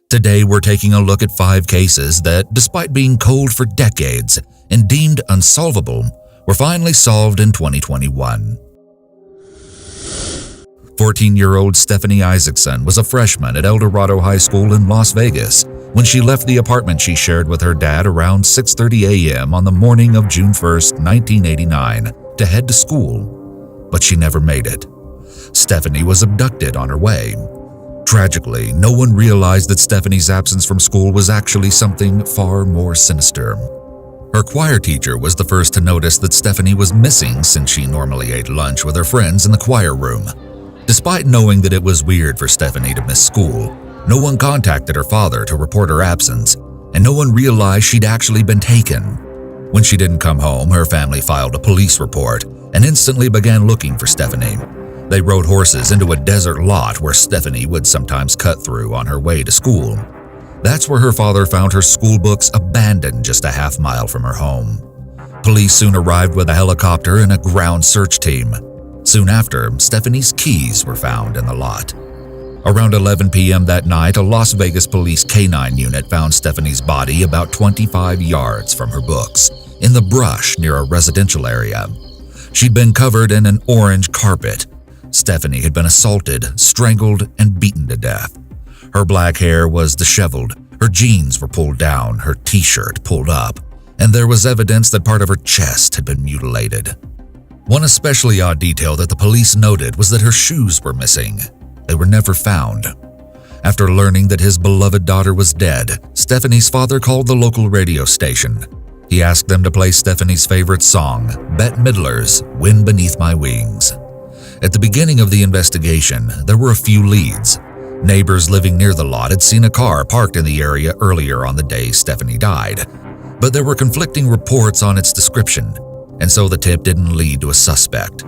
Today we're taking a look at 5 cases that, despite being cold for decades and deemed unsolvable, were finally solved in 2021. 14-year-old Stephanie Isaacson was a freshman at El Dorado High School in Las Vegas when she left the apartment she shared with her dad around 6:30 a.m. on the morning of June 1st, 1989, to head to school. But she never made it. Stephanie was abducted on her way. Tragically, no one realized that Stephanie's absence from school was actually something far more sinister. Her choir teacher was the first to notice that Stephanie was missing since she normally ate lunch with her friends in the choir room. Despite knowing that it was weird for Stephanie to miss school, no one contacted her father to report her absence, and no one realized she'd actually been taken. When she didn't come home, her family filed a police report and instantly began looking for Stephanie. They rode horses into a desert lot where Stephanie would sometimes cut through on her way to school. That's where her father found her school books abandoned just a half mile from her home. Police soon arrived with a helicopter and a ground search team. Soon after, Stephanie's keys were found in the lot. Around 11 p.m. that night, a Las Vegas police K-9 unit found Stephanie's body about 25 yards from her books, in the brush near a residential area. She'd been covered in an orange carpet. Stephanie had been assaulted, strangled, and beaten to death. Her black hair was disheveled, her jeans were pulled down, her t-shirt pulled up, and there was evidence that part of her chest had been mutilated. One especially odd detail that the police noted was that her shoes were missing. They were never found. After learning that his beloved daughter was dead, Stephanie's father called the local radio station. He asked them to play Stephanie's favorite song, Bette Midler's "Wind Beneath My Wings." At the beginning of the investigation, there were a few leads. Neighbors living near the lot had seen a car parked in the area earlier on the day Stephanie died, but there were conflicting reports on its description, and so the tip didn't lead to a suspect.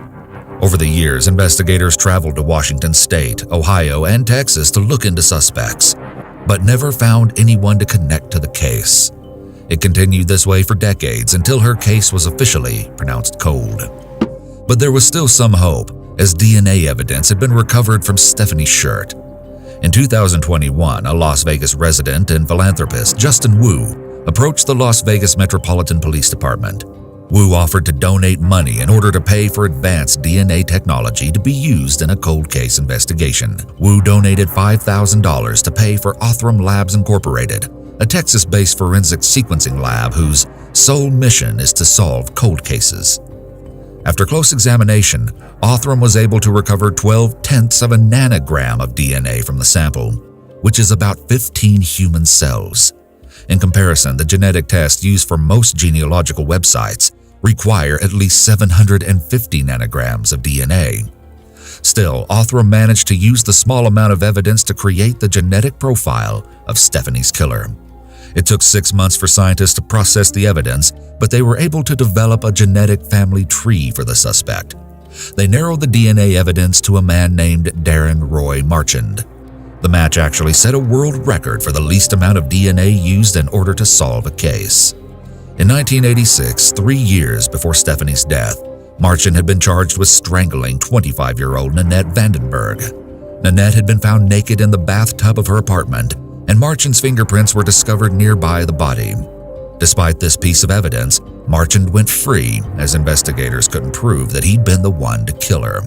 Over the years, investigators traveled to Washington State, Ohio, and Texas to look into suspects, but never found anyone to connect to the case. It continued this way for decades until her case was officially pronounced cold. But there was still some hope, as DNA evidence had been recovered from Stephanie's shirt. In 2021, a Las Vegas resident and philanthropist, Justin Wu, approached the Las Vegas Metropolitan Police Department. Wu offered to donate money in order to pay for advanced DNA technology to be used in a cold case investigation. Wu donated $5,000 to pay for Othram Labs Incorporated, a Texas-based forensic sequencing lab whose sole mission is to solve cold cases. After close examination, Othram was able to recover 0.12 of a nanogram of DNA from the sample, which is about 15 human cells. In comparison, the genetic tests used for most genealogical websites require at least 750 nanograms of DNA. Still, Othram managed to use the small amount of evidence to create the genetic profile of Stephanie's killer. It took 6 months for scientists to process the evidence, but they were able to develop a genetic family tree for the suspect. They narrowed the DNA evidence to a man named Darren Roy Marchand. The match actually set a world record for the least amount of DNA used in order to solve a case. In 1986, 3 years before Stephanie's death, Marchand had been charged with strangling 25-year-old Nanette Vandenberg. Nanette had been found naked in the bathtub of her apartment, and Marchand's fingerprints were discovered nearby the body. Despite this piece of evidence, Marchand went free as investigators couldn't prove that he'd been the one to kill her.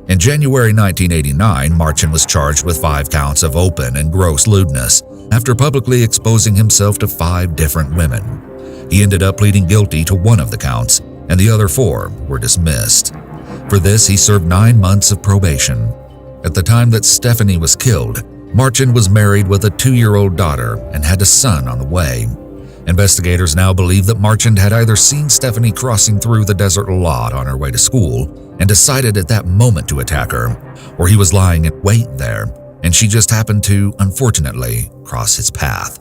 In January 1989, Marchand was charged with 5 counts of open and gross lewdness after publicly exposing himself to 5 different women. He ended up pleading guilty to 1 of the counts, and the other 4 were dismissed. For this, he served 9 months of probation. At the time that Stephanie was killed, Marchand was married with a 2-year-old daughter and had a son on the way. Investigators now believe that Marchand had either seen Stephanie crossing through the desert lot on her way to school and decided at that moment to attack her, or he was lying in wait there and she just happened to, unfortunately, cross his path.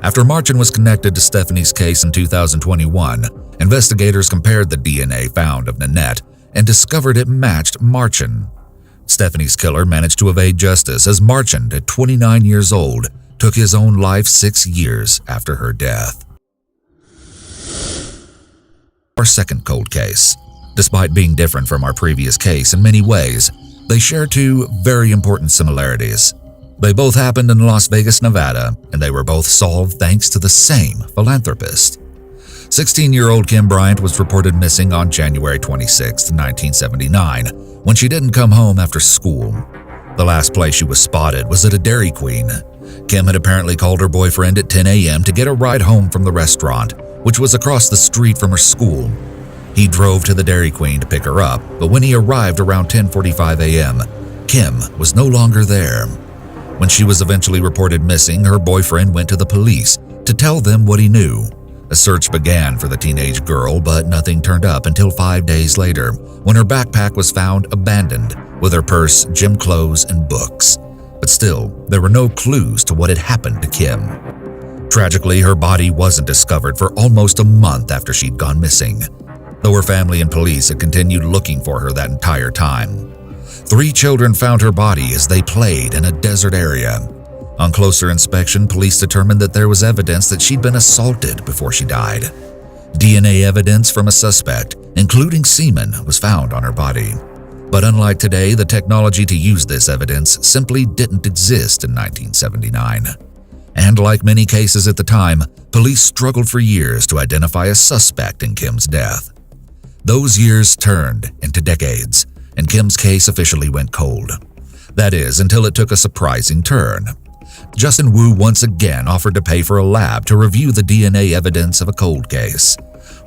After Marchand was connected to Stephanie's case in 2021, investigators compared the DNA found of Nanette and discovered it matched Marchand. Stephanie's killer managed to evade justice as Marchand, at 29 years old, took his own life 6 years after her death. Our second cold case. Despite being different from our previous case in many ways, they share 2 very important similarities. They both happened in Las Vegas, Nevada, and they were both solved thanks to the same philanthropist. 16-year-old Kim Bryant was reported missing on January 26, 1979, when she didn't come home after school. The last place she was spotted was at a Dairy Queen. Kim had apparently called her boyfriend at 10 a.m. to get a ride home from the restaurant, which was across the street from her school. He drove to the Dairy Queen to pick her up, but when he arrived around 10:45 a.m., Kim was no longer there. When she was eventually reported missing, her boyfriend went to the police to tell them what he knew. A search began for the teenage girl, but nothing turned up until 5 days later, when her backpack was found abandoned with her purse, gym clothes, and books. But still, there were no clues to what had happened to Kim. Tragically, her body wasn't discovered for almost a month after she'd gone missing, though her family and police had continued looking for her that entire time. 3 children found her body as they played in a desert area. On closer inspection, police determined that there was evidence that she'd been assaulted before she died. DNA evidence from a suspect, including semen, was found on her body. But unlike today, the technology to use this evidence simply didn't exist in 1979. And like many cases at the time, police struggled for years to identify a suspect in Kim's death. Those years turned into decades, and Kim's case officially went cold. That is, until it took a surprising turn. Justin Wu once again offered to pay for a lab to review the DNA evidence of a cold case.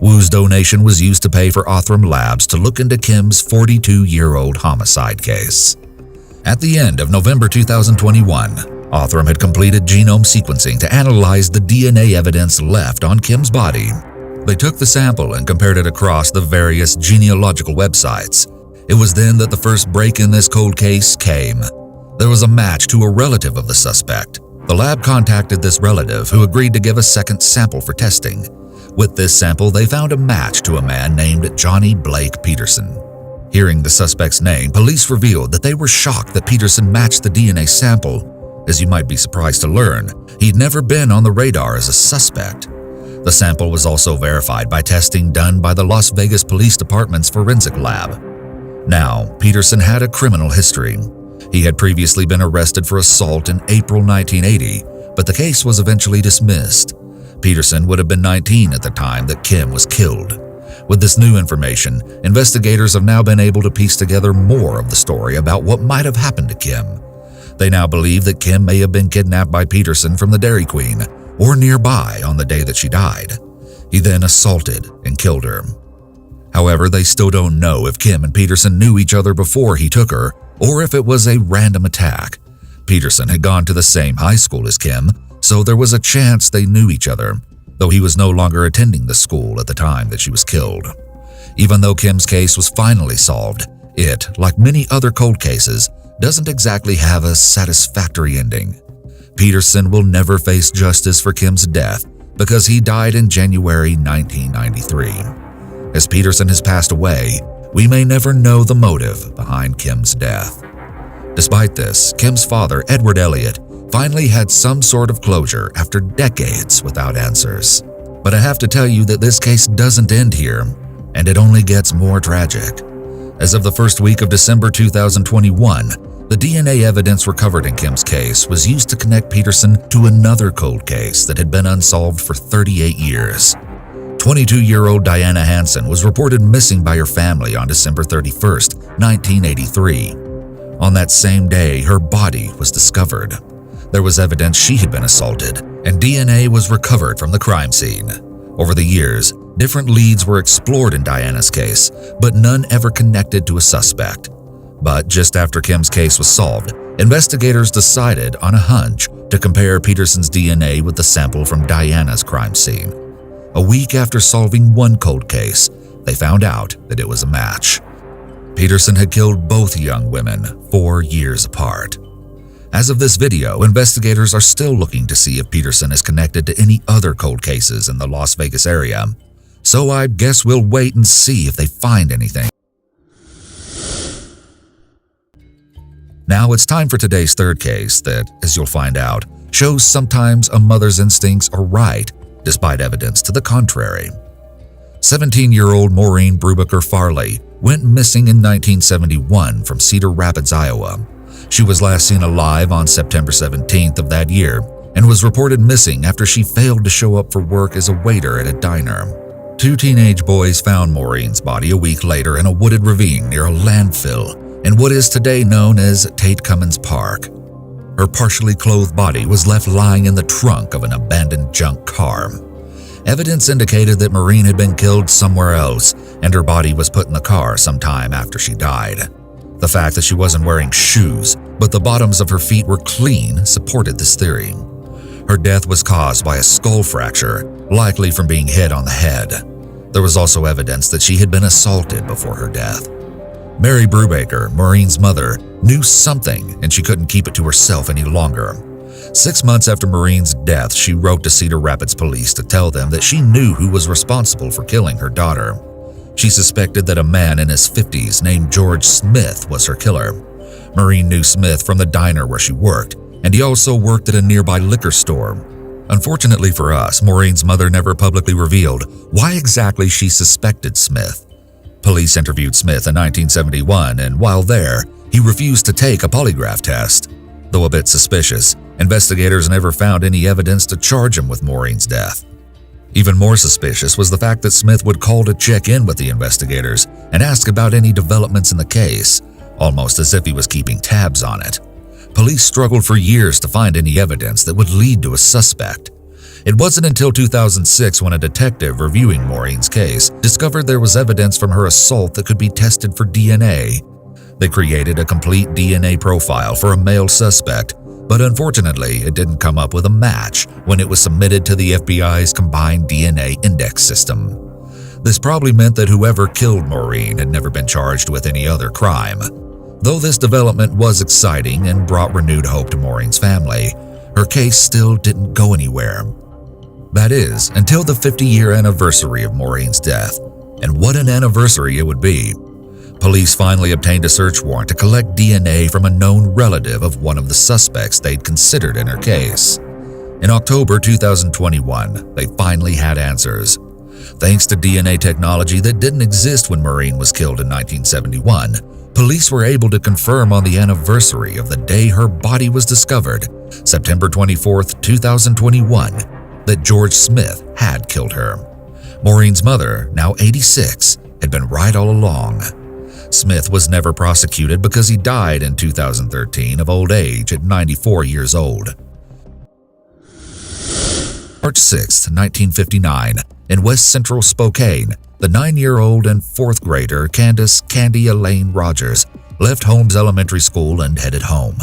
Wu's donation was used to pay for Othram Labs to look into Kim's 42-year-old homicide case. At the end of November 2021, Othram had completed genome sequencing to analyze the DNA evidence left on Kim's body. They took the sample and compared it across the various genealogical websites. It was then that the first break in this cold case came. There was a match to a relative of the suspect. The lab contacted this relative, who agreed to give a second sample for testing. With this sample, they found a match to a man named Johnny Blake Peterson. Hearing the suspect's name, police revealed that they were shocked that Peterson matched the DNA sample. As you might be surprised to learn, he'd never been on the radar as a suspect. The sample was also verified by testing done by the Las Vegas Police Department's forensic lab. Now, Peterson had a criminal history. He had previously been arrested for assault in April 1980, but the case was eventually dismissed. Peterson would have been 19 at the time that Kim was killed. With this new information, investigators have now been able to piece together more of the story about what might have happened to Kim. They now believe that Kim may have been kidnapped by Peterson from the Dairy Queen or nearby on the day that she died. He then assaulted and killed her. However, they still don't know if Kim and Peterson knew each other before he took her, or if it was a random attack. Peterson had gone to the same high school as Kim, so there was a chance they knew each other, though he was no longer attending the school at the time that she was killed. Even though Kim's case was finally solved, it, like many other cold cases, doesn't exactly have a satisfactory ending. Peterson will never face justice for Kim's death because he died in January 1993. As Peterson has passed away, we may never know the motive behind Kim's death. Despite this, Kim's father, Edward Elliott, finally had some sort of closure after decades without answers. But I have to tell you that this case doesn't end here, and it only gets more tragic. As of the first week of December 2021, the DNA evidence recovered in Kim's case was used to connect Peterson to another cold case that had been unsolved for 38 years. 22-year-old Diana Hansen was reported missing by her family on December 31st, 1983. On that same day, her body was discovered. There was evidence she had been assaulted, and DNA was recovered from the crime scene. Over the years, different leads were explored in Diana's case, but none ever connected to a suspect. But just after Kim's case was solved, investigators decided on a hunch to compare Peterson's DNA with the sample from Diana's crime scene. A week after solving one cold case, they found out that it was a match. Peterson had killed both young women 4 years apart. As of this video, investigators are still looking to see if Peterson is connected to any other cold cases in the Las Vegas area. So I guess we'll wait and see if they find anything. Now it's time for today's third case that, as you'll find out, shows sometimes a mother's instincts are right despite evidence to the contrary. 17-year-old Maureen Farley went missing in 1971 from Cedar Rapids, Iowa. She was last seen alive on September 17th of that year and was reported missing after she failed to show up for work as a waiter at a diner. 2 teenage boys found Maureen's body a week later in a wooded ravine near a landfill in what is today known as Tate Cummins Park. Her partially clothed body was left lying in the trunk of an abandoned junk car. Evidence indicated that Maureen had been killed somewhere else, and her body was put in the car sometime after she died. The fact that she wasn't wearing shoes, but the bottoms of her feet were clean, supported this theory. Her death was caused by a skull fracture, likely from being hit on the head. There was also evidence that she had been assaulted before her death. Mary Brubaker, Maureen's mother, knew something, and she couldn't keep it to herself any longer. 6 months after Maureen's death, she wrote to Cedar Rapids police to tell them that she knew who was responsible for killing her daughter. She suspected that a man in his 50s named George Smith was her killer. Maureen knew Smith from the diner where she worked, and he also worked at a nearby liquor store. Unfortunately for us, Maureen's mother never publicly revealed why exactly she suspected Smith. Police interviewed Smith in 1971, and while there, he refused to take a polygraph test. Though a bit suspicious, investigators never found any evidence to charge him with Maureen's death. Even more suspicious was the fact that Smith would call to check in with the investigators and ask about any developments in the case, almost as if he was keeping tabs on it. Police struggled for years to find any evidence that would lead to a suspect. It wasn't until 2006 when a detective reviewing Maureen's case discovered there was evidence from her assault that could be tested for DNA. They created a complete DNA profile for a male suspect, but unfortunately, it didn't come up with a match when it was submitted to the FBI's combined DNA index system. This probably meant that whoever killed Maureen had never been charged with any other crime. Though this development was exciting and brought renewed hope to Maureen's family, her case still didn't go anywhere. That is, until the 50-year anniversary of Maureen's death. And what an anniversary it would be. Police finally obtained a search warrant to collect DNA from a known relative of one of the suspects they'd considered in her case. In October 2021, they finally had answers. Thanks to DNA technology that didn't exist when Maureen was killed in 1971, police were able to confirm on the anniversary of the day her body was discovered, September 24, 2021, that George Smith had killed her. Maureen's mother, now 86, had been right all along. Smith was never prosecuted because he died in 2013 of old age at 94 years old. March 6, 1959, in West Central Spokane, the 9-year-old and 4th grader Candace Candy Elaine Rogers left Holmes Elementary School and headed home.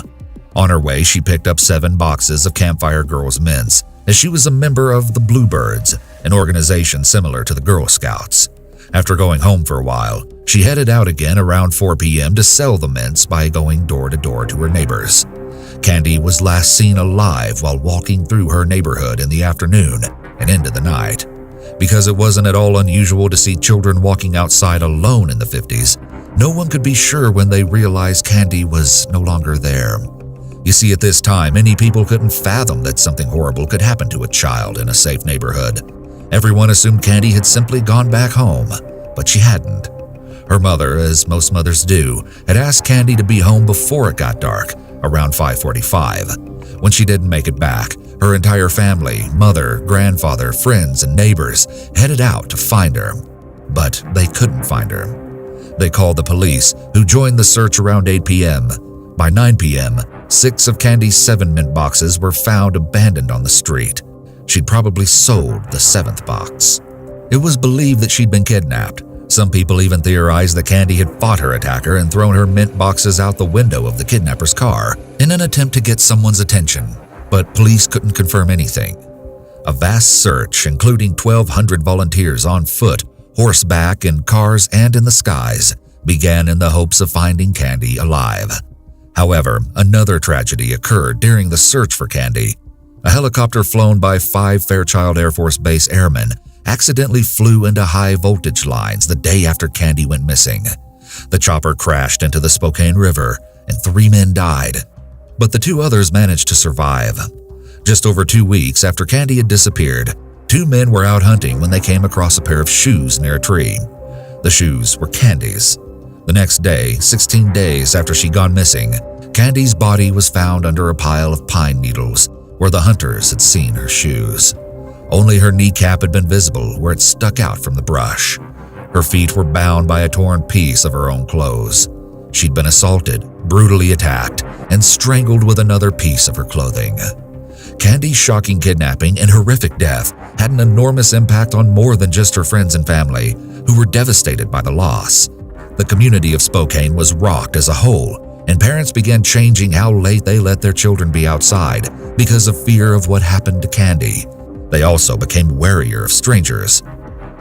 On her way, she picked up 7 boxes of Campfire Girls mints, as she was a member of the Bluebirds, an organization similar to the Girl Scouts. After going home for a while, she headed out again around 4 p.m. to sell the mints by going door to door to her neighbors. Candy was last seen alive while walking through her neighborhood in the afternoon and into the night. Because it wasn't at all unusual to see children walking outside alone in the 50s, no one could be sure when they realized Candy was no longer there. You see, at this time, many people couldn't fathom that something horrible could happen to a child in a safe neighborhood. Everyone assumed Candy had simply gone back home, but she hadn't. Her mother, as most mothers do, had asked Candy to be home before it got dark, around 5:45. When she didn't make it back, her entire family, mother, grandfather, friends, and neighbors headed out to find her. But they couldn't find her. They called the police, who joined the search around 8 p.m. By 9 p.m., 6 of Candy's 7 mint boxes were found abandoned on the street. She'd probably sold the 7th box. It was believed that she'd been kidnapped. Some people even theorized that Candy had fought her attacker and thrown her mint boxes out the window of the kidnapper's car in an attempt to get someone's attention, but police couldn't confirm anything. A vast search, including 1,200 volunteers on foot, horseback, in cars, and in the skies, began in the hopes of finding Candy alive. However, another tragedy occurred during the search for Candy. A helicopter flown by 5 Fairchild Air Force Base airmen accidentally flew into high-voltage lines the day after Candy went missing. The chopper crashed into the Spokane River, and 3 men died. But the 2 others managed to survive. Just over 2 weeks after Candy had disappeared, 2 men were out hunting when they came across a pair of shoes near a tree. The shoes were Candy's. The next day, 16 days after she'd gone missing, Candy's body was found under a pile of pine needles where the hunters had seen her shoes. Only her kneecap had been visible where it stuck out from the brush. Her feet were bound by a torn piece of her own clothes. She'd been assaulted, brutally attacked, and strangled with another piece of her clothing. Candy's shocking kidnapping and horrific death had an enormous impact on more than just her friends and family, who were devastated by the loss. The community of Spokane was rocked as a whole, and parents began changing how late they let their children be outside because of fear of what happened to Candy. They also became warier of strangers.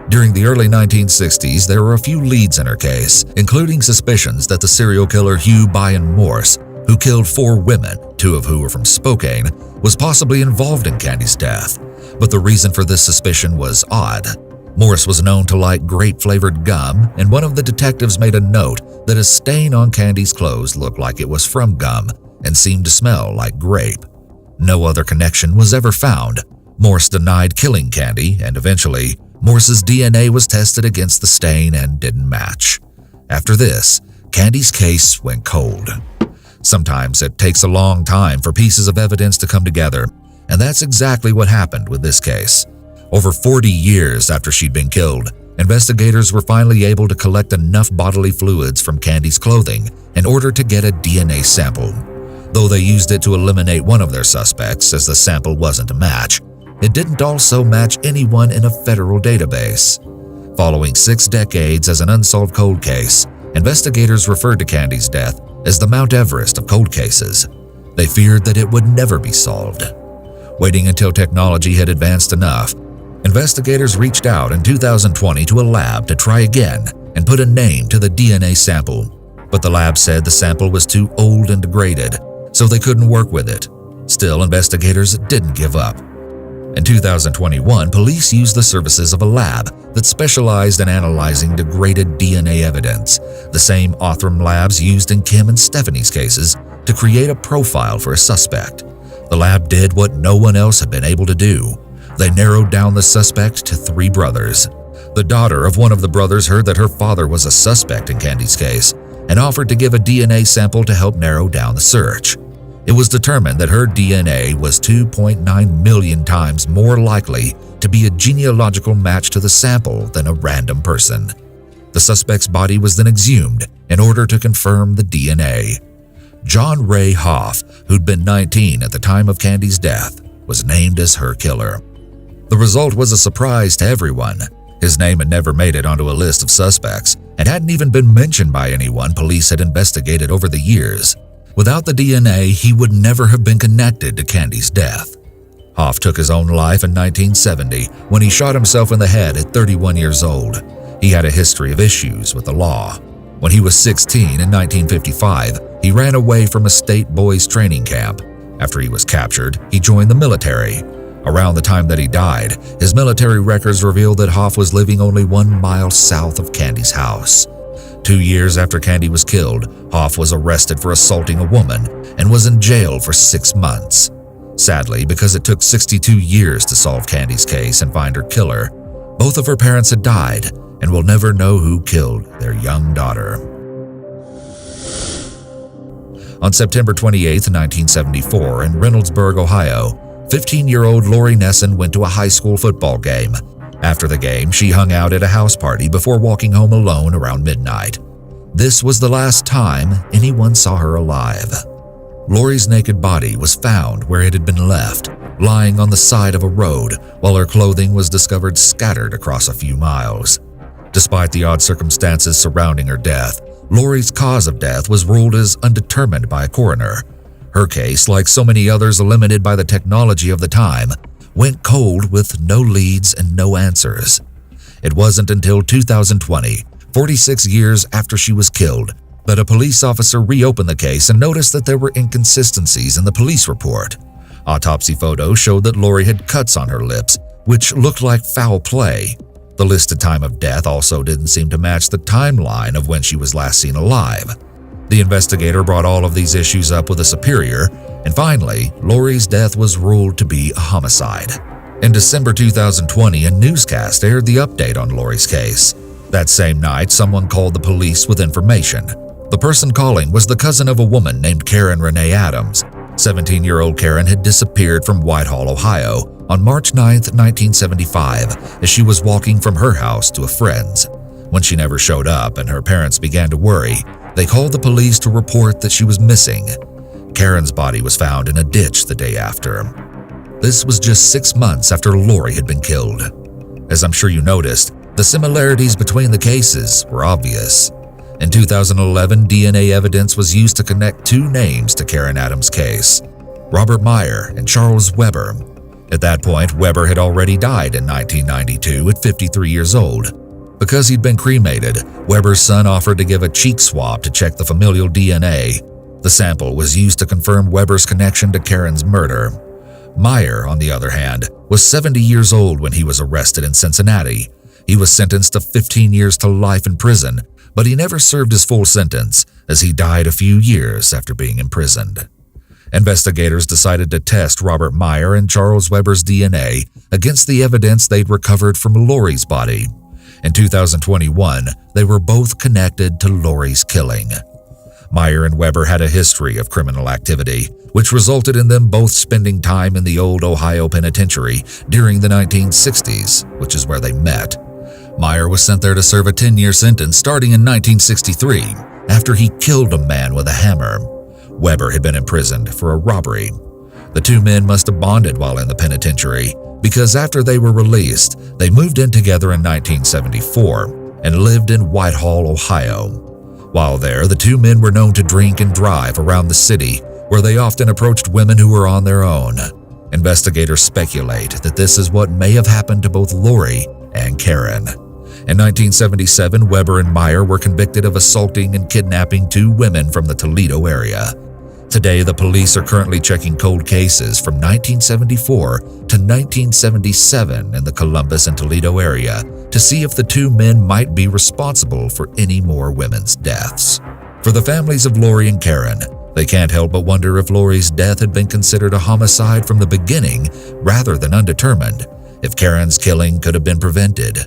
During the early 1960s, there were a few leads in her case, including suspicions that the serial killer Hugh Bryant Morse, who killed 4 women, 2 of who were from Spokane, was possibly involved in Candy's death. But the reason for this suspicion was odd. Morse was known to like grape-flavored gum, and one of the detectives made a note that a stain on Candy's clothes looked like it was from gum and seemed to smell like grape. No other connection was ever found. Morse denied killing Candy, and eventually, Morse's DNA was tested against the stain and didn't match. After this, Candy's case went cold. Sometimes it takes a long time for pieces of evidence to come together, and that's exactly what happened with this case. Over 40 years after she'd been killed, investigators were finally able to collect enough bodily fluids from Candy's clothing in order to get a DNA sample. Though they used it to eliminate one of their suspects, as the sample wasn't a match, it didn't also match anyone in a federal database. Following 6 decades as an unsolved cold case, investigators referred to Candy's death as the Mount Everest of cold cases. They feared that it would never be solved. Waiting until technology had advanced enough, investigators reached out in 2020 to a lab to try again and put a name to the DNA sample. But the lab said the sample was too old and degraded, so they couldn't work with it. Still, investigators didn't give up. In 2021, police used the services of a lab that specialized in analyzing degraded DNA evidence, the same Othram labs used in Kim and Stephanie's cases, to create a profile for a suspect. The lab did what no one else had been able to do. They narrowed down the suspect to 3 brothers. The daughter of one of the brothers heard that her father was a suspect in Candy's case and offered to give a DNA sample to help narrow down the search. It was determined that her DNA was 2.9 million times more likely to be a genealogical match to the sample than a random person. The suspect's body was then exhumed in order to confirm the DNA. John Ray Hoff, who'd been 19 at the time of Candy's death, was named as her killer. The result was a surprise to everyone. His name had never made it onto a list of suspects and hadn't even been mentioned by anyone police had investigated over the years. Without the DNA, he would never have been connected to Candy's death. Hoff took his own life in 1970 when he shot himself in the head at 31 years old. He had a history of issues with the law. When he was 16 in 1955, he ran away from a state boys training camp. After he was captured, he joined the military. Around the time that he died, his military records revealed that Hoff was living only 1 mile south of Candy's house. 2 years after Candy was killed, Hoff was arrested for assaulting a woman and was in jail for 6 months. Sadly, because it took 62 years to solve Candy's case and find her killer, both of her parents had died and will never know who killed their young daughter. On September 28, 1974, in Reynoldsburg, Ohio, 15-year-old Lori Nesson went to a high school football game. After the game, she hung out at a house party before walking home alone around midnight. This was the last time anyone saw her alive. Lori's naked body was found where it had been left, lying on the side of a road, while her clothing was discovered scattered across a few miles. Despite the odd circumstances surrounding her death, Lori's cause of death was ruled as undetermined by a coroner. Her case, like so many others eliminated by the technology of the time, went cold with no leads and no answers. It wasn't until 2020, 46 years after she was killed, that a police officer reopened the case and noticed that there were inconsistencies in the police report. Autopsy photos showed that Lori had cuts on her lips, which looked like foul play. The listed time of death also didn't seem to match the timeline of when she was last seen alive. The investigator brought all of these issues up with a superior, and finally, Lori's death was ruled to be a homicide. In December 2020, a newscast aired the update on Lori's case. That same night, someone called the police with information. The person calling was the cousin of a woman named Karen Renee Adams. 17-year-old Karen had disappeared from Whitehall, Ohio on March 9, 1975, as she was walking from her house to a friend's. When she never showed up and her parents began to worry, they called the police to report that she was missing. Karen's body was found in a ditch the day after. This was just 6 months after Lori had been killed. As I'm sure you noticed, the similarities between the cases were obvious. In 2011, DNA evidence was used to connect 2 names to Karen Adams' case: Robert Meyer and Charles Weber. At that point, Weber had already died in 1992 at 53 years old. Because he'd been cremated, Weber's son offered to give a cheek swab to check the familial DNA. The sample was used to confirm Weber's connection to Karen's murder. Meyer, on the other hand, was 70 years old when he was arrested in Cincinnati. He was sentenced to 15 years to life in prison, but he never served his full sentence as he died a few years after being imprisoned. Investigators decided to test Robert Meyer and Charles Weber's DNA against the evidence they'd recovered from Lori's body. In 2021, they were both connected to Lori's killing. Meyer and Weber had a history of criminal activity, which resulted in them both spending time in the old Ohio penitentiary during the 1960s, which is where they met. Meyer was sent there to serve a 10-year sentence starting in 1963 after he killed a man with a hammer. Weber had been imprisoned for a robbery. The 2 men must have bonded while in the penitentiary, because after they were released, they moved in together in 1974 and lived in Whitehall, Ohio. While there, the 2 men were known to drink and drive around the city, where they often approached women who were on their own. Investigators speculate that this is what may have happened to both Lori and Karen. In 1977, Weber and Meyer were convicted of assaulting and kidnapping 2 women from the Toledo area. Today, the police are currently checking cold cases from 1974 to 1977 in the Columbus and Toledo area to see if the 2 men might be responsible for any more women's deaths. For the families of Lori and Karen, they can't help but wonder if Lori's death had been considered a homicide from the beginning rather than undetermined, if Karen's killing could have been prevented.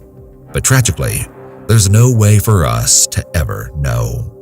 But tragically, there's no way for us to ever know.